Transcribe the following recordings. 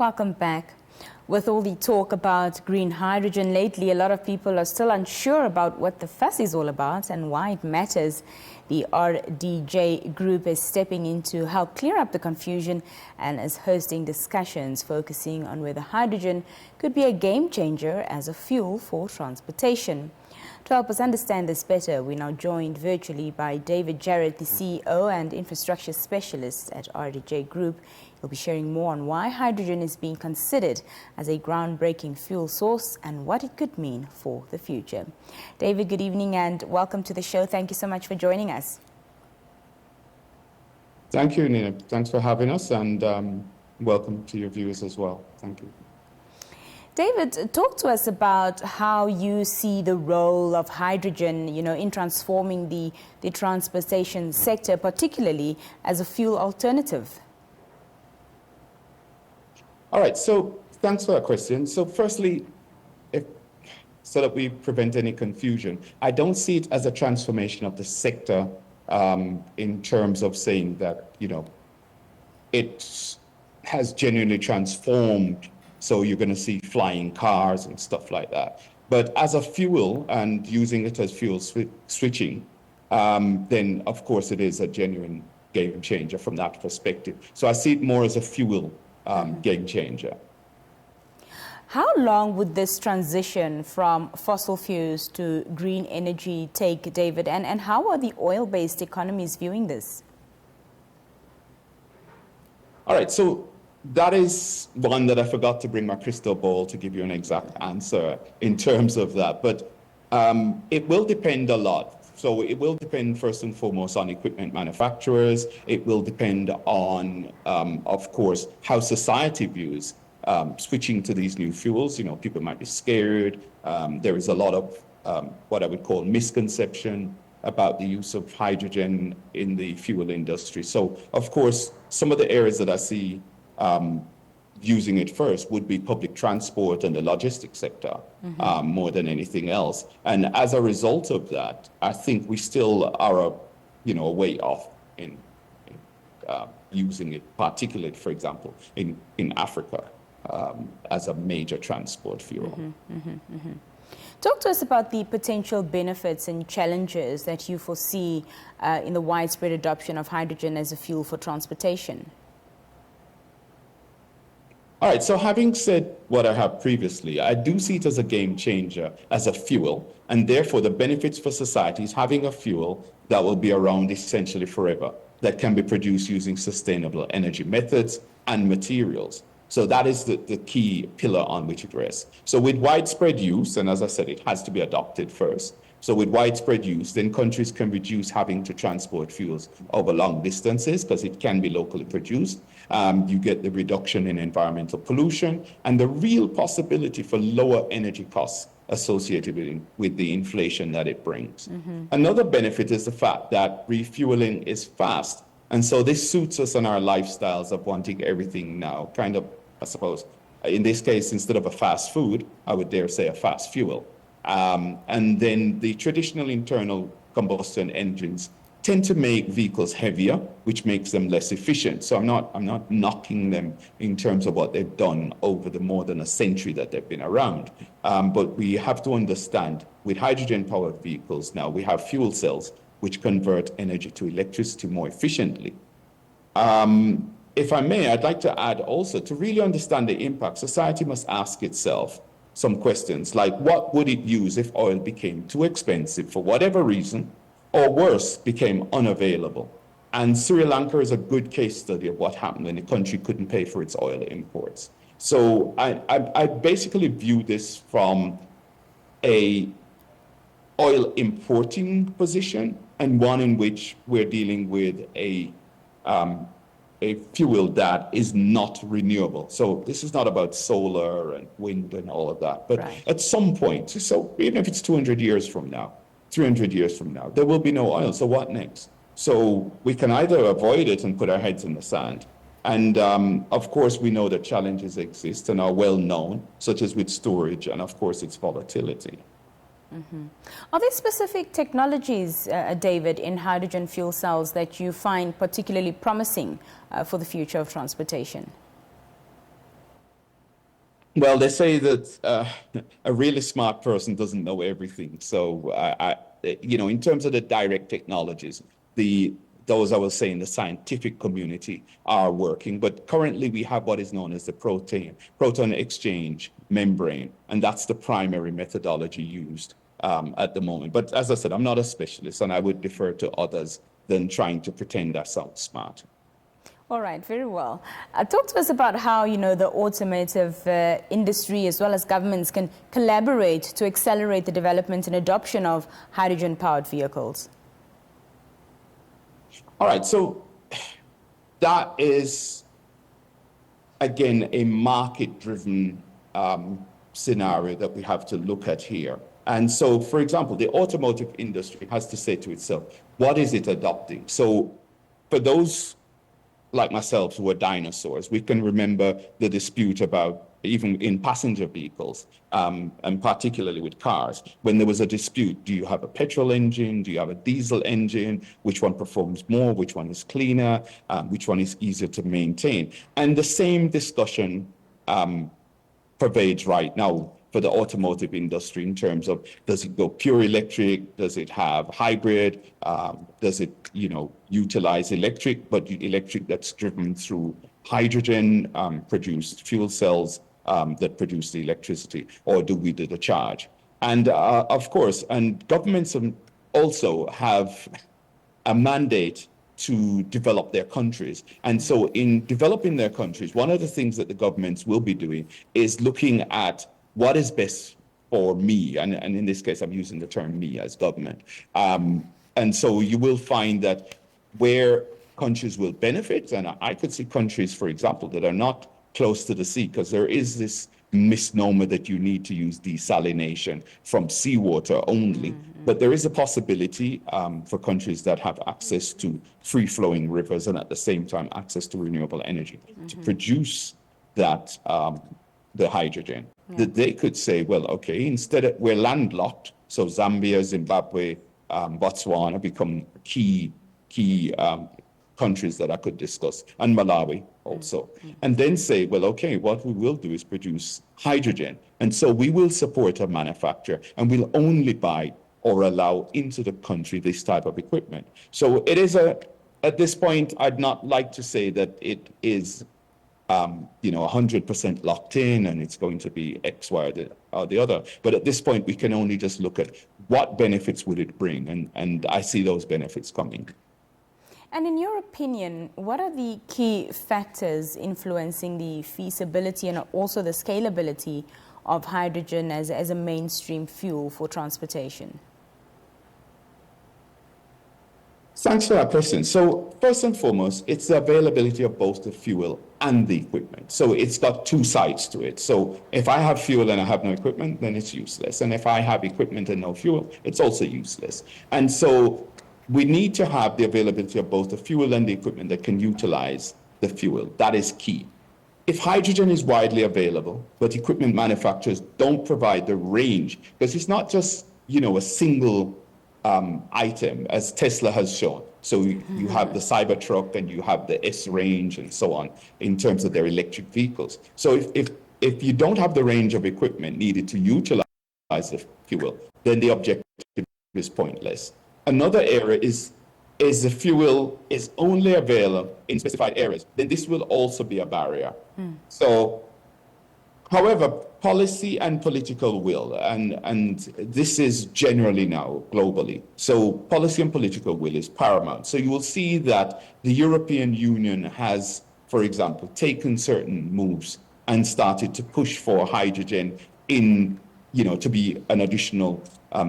Welcome back. With all the talk about green hydrogen lately, a lot of people are still unsure about what the fuss is all about and why it matters. The RDJ Group is stepping in to help clear up the confusion and is hosting discussions focusing on whether hydrogen could be a game changer as a fuel for transportation. To help us understand this better, we're now joined virtually by David Jarrett, the CEO and infrastructure specialist at RDJ Group. He'll be sharing more on why hydrogen is being considered as a groundbreaking fuel source and what it could mean for the future. David, good evening and welcome to the show. Thank you so much for joining us. Thank you, Nina. Thanks for having us, and welcome to your viewers as well. Thank you. David, talk to us about how you see the role of hydrogen, in transforming the transportation sector, particularly as a fuel alternative. All right, so thanks for that question. So firstly, so that we prevent any confusion, I don't see it as a transformation of the sector in terms of saying that, it has genuinely transformed. So you're going to see flying cars and stuff like that. But as a fuel and using it as fuel switching, then of course it is a genuine game changer from that perspective. So I see it more as a fuel game changer. How long would this transition from fossil fuels to green energy take, David? And how are the oil-based economies viewing this? All right, so that is one that I forgot to bring my crystal ball to give you an exact answer in terms of that. But it will depend a lot. So it will depend first and foremost on equipment manufacturers. It will depend on, of course, how society views switching to these new fuels. People might be scared. There is a lot of what I would call misconception about the use of hydrogen in the fuel industry. So, of course, some of the areas that I see using it first would be public transport and the logistics sector, more than anything else. And as a result of that, I think we still are a way off in using it, particularly, for example, in Africa as a major transport fuel. Talk to us about the potential benefits and challenges that you foresee in the widespread adoption of hydrogen as a fuel for transportation. All right, so having said what I have previously, I do see it as a game changer, as a fuel, and therefore the benefits for society is having a fuel that will be around essentially forever, that can be produced using sustainable energy methods and materials. So that is the key pillar on which it rests. So with widespread use, and as I said, it has to be adopted first. So with widespread use, then countries can reduce having to transport fuels over long distances because it can be locally produced. You get the reduction in environmental pollution and the real possibility for lower energy costs associated with the inflation that it brings. Another benefit is the fact that refueling is fast. And so this suits us in our lifestyles of wanting everything now, kind of, I suppose, in this case, instead of a fast food, I would dare say a fast fuel. And then the traditional internal combustion engines tend to make vehicles heavier, which makes them less efficient. So I'm not knocking them in terms of what they've done over the more than a century that they've been around. But we have to understand with hydrogen-powered vehicles now, we have fuel cells which convert energy to electricity more efficiently. If I may, I'd like to add also, to really understand the impact, society must ask itself some questions like, what would it use if oil became too expensive for whatever reason, or worse, became unavailable? And Sri Lanka is a good case study of what happened when the country couldn't pay for its oil imports. So I basically view this from a oil importing position and one in which we're dealing with a fuel that is not renewable. So this is not about solar and wind and all of that. But at some point, so even if it's 200 years from now, 300 years from now, there will be no oil. So what next? So we can either avoid it and put our heads in the sand. And of course, we know that challenges exist and are well known, such as with storage and of course its volatility. Are there specific technologies, David, in hydrogen fuel cells that you find particularly promising for the future of transportation? Well, they say that a really smart person doesn't know everything. So, in terms of the direct technologies, those I will say in the scientific community are working. But currently, we have what is known as the proton exchange membrane, and that's the primary methodology used at the moment. But as I said, I'm not a specialist, and I would defer to others than trying to pretend I sound smart. All right, very well. Talk to us about how, the automotive industry as well as governments can collaborate to accelerate the development and adoption of hydrogen-powered vehicles. All right, so that is, again, a market-driven scenario that we have to look at here. And so, for example, the automotive industry has to say to itself, what is it adopting? So for those like myself who are dinosaurs, we can remember the dispute about even in passenger vehicles, and particularly with cars, when there was a dispute, do you have a petrol engine? Do you have a diesel engine? Which one performs more? Which one is cleaner? Which one is easier to maintain? And the same discussion pervades right now for the automotive industry in terms of, does it go pure electric? Does it have hybrid? Does it, utilize electric, but electric that's driven through hydrogen produced fuel cells that produce the electricity, or do we do the charge? And of course, and governments also have a mandate to develop their countries. And so in developing their countries, one of the things that the governments will be doing is looking at what is best for me. And in this case, I'm using the term me as government. And so you will find that where countries will benefit, and I could see countries, for example, that are not close to the sea, because there is this misnomer that you need to use desalination from seawater only. Mm-hmm. But there is a possibility for countries that have access to free-flowing rivers and at the same time access to renewable energy to produce that, the hydrogen, that they could say, well, okay, instead of, we're landlocked, so Zambia, Zimbabwe, Botswana become key countries that I could discuss, and Malawi also. And then say, well, okay, what we will do is produce hydrogen. And so we will support a manufacturer and we'll only buy or allow into the country this type of equipment. So it is at this point, I'd not like to say that it is 100% locked in and it's going to be X, Y, or the other. But at this point, we can only just look at what benefits would it bring. And I see those benefits coming. And in your opinion, what are the key factors influencing the feasibility and also the scalability of hydrogen as a mainstream fuel for transportation? Thanks for that question. So first and foremost, it's the availability of both the fuel and the equipment. So it's got two sides to it. So if I have fuel and I have no equipment, then it's useless. And if I have equipment and no fuel, it's also useless. And so we need to have the availability of both the fuel and the equipment that can utilize the fuel. That is key. If hydrogen is widely available, but equipment manufacturers don't provide the range, because it's not just, a single item, as Tesla has shown. So you have the Cybertruck and you have the S range and so on in terms of their electric vehicles. So if you don't have the range of equipment needed to utilize the fuel, then the objective is pointless. Another area is the fuel is only available in specified areas, then this will also be a barrier. So, however, policy and political will, and this is generally now globally. So policy and political will is paramount. So you will see that the European Union has, for example, taken certain moves and started to push for hydrogen in, to be an additional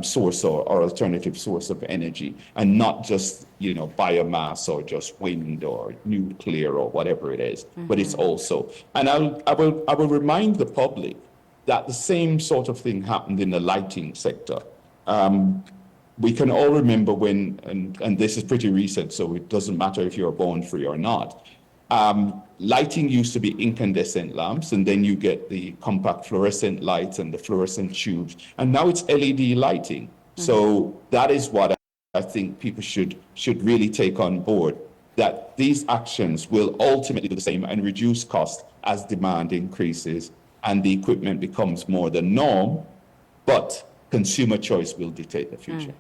source or alternative source of energy, and not just biomass or just wind or nuclear or whatever it is, but it's also. And I will remind the public that the same sort of thing happened in the lighting sector. We can all remember when, and this is pretty recent, so it doesn't matter if you're born free or not. Lighting used to be incandescent lamps, and then you get the compact fluorescent lights and the fluorescent tubes, and now it's LED lighting. So that is what I think people should really take on board, that these actions will ultimately do the same and reduce cost as demand increases and the equipment becomes more the norm, but consumer choice will dictate the future.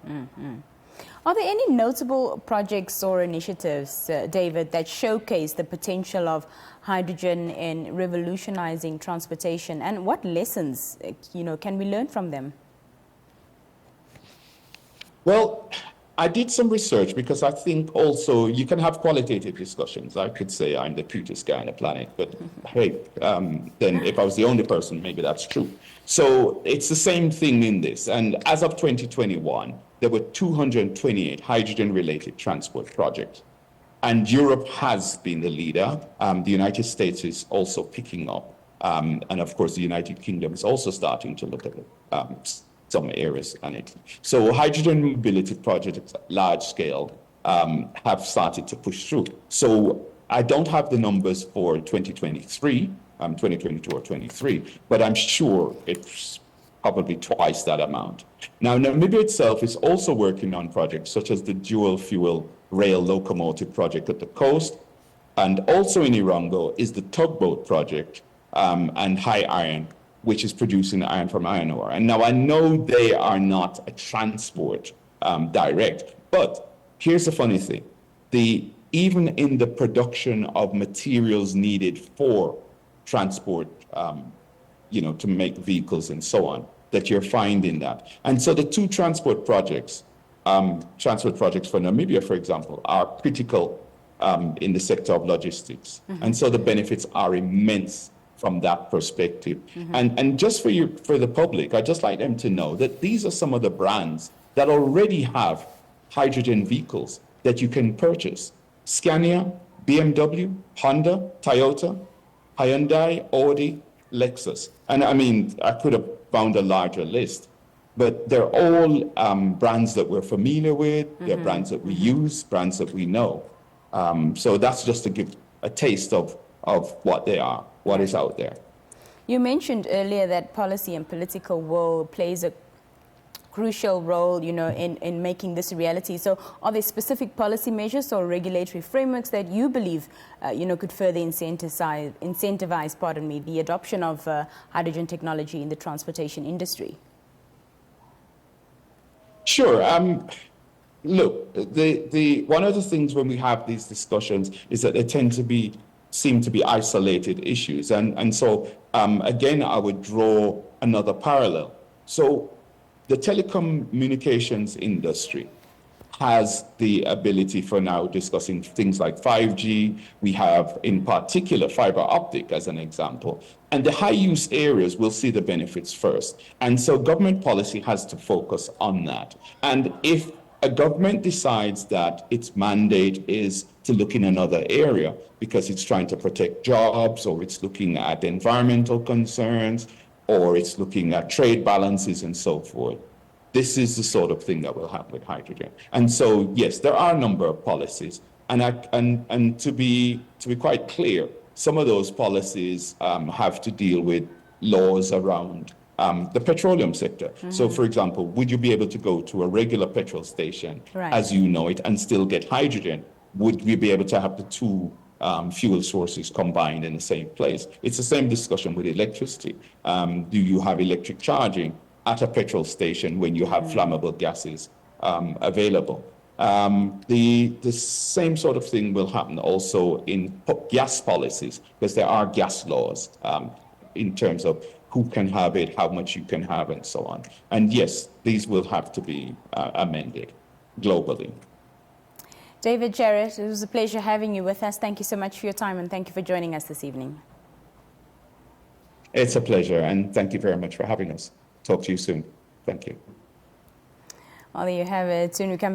Are there any notable projects or initiatives, David, that showcase the potential of hydrogen in revolutionizing transportation, and what lessons, can we learn from them? Well, I did some research because I think also you can have qualitative discussions. I could say I'm the cutest guy on the planet, but hey, then if I was the only person, maybe that's true. So it's the same thing in this. And as of 2021, there were 228 hydrogen-related transport projects. And Europe has been the leader. The United States is also picking up. And of course, the United Kingdom is also starting to look at it. Some areas on it. So hydrogen mobility projects, large scale, have started to push through. So I don't have the numbers for 2023, 2022 or 23, but I'm sure it's probably twice that amount. Now, Namibia itself is also working on projects such as the dual fuel rail locomotive project at the coast, and also in Irango is the tugboat project and high iron, which is producing iron from iron ore. And now I know they are not a transport direct, but here's the funny thing. Even in the production of materials needed for transport, to make vehicles and so on, that you're finding that. And so the two transport projects for Namibia, for example, are critical in the sector of logistics. And so the benefits are immense from that perspective. And just for the public, I'd just like them to know that these are some of the brands that already have hydrogen vehicles that you can purchase. Scania, BMW, Honda, Toyota, Hyundai, Audi, Lexus. And I mean, I could have found a larger list, but they're all brands that we're familiar with. They're brands that we use, brands that we know. So that's just to give a taste of what they are, what is out there. You mentioned earlier that policy and political will plays a crucial role, in making this a reality. So are there specific policy measures or regulatory frameworks that you believe, could further incentivize, the adoption of hydrogen technology in the transportation industry? Sure. Look, one of the things when we have these discussions is that they seem to be isolated issues. And so, again, I would draw another parallel. So the telecommunications industry has the ability for now discussing things like 5G. We have, in particular, fiber optic as an example. And the high use areas will see the benefits first. And so government policy has to focus on that. And if a government decides that its mandate is to look in another area because it's trying to protect jobs, or it's looking at environmental concerns, or it's looking at trade balances and so forth, this is the sort of thing that will happen with hydrogen. And so, yes, there are a number of policies. And to be quite clear, some of those policies have to deal with laws around the petroleum sector. So, for example, would you be able to go to a regular petrol station, as you know it, and still get hydrogen? Would we be able to have the two fuel sources combined in the same place? It's the same discussion with electricity. Do you have electric charging at a petrol station when you have flammable gases available? The same sort of thing will happen also in gas policies, because there are gas laws in terms of who can have it, how much you can have, and so on. And yes, these will have to be amended globally. David Jarrett, it was a pleasure having you with us. Thank you so much for your time, and thank you for joining us this evening. It's a pleasure, and thank you very much for having us. Talk to you soon. Thank you. Well, there you have it. Soon we come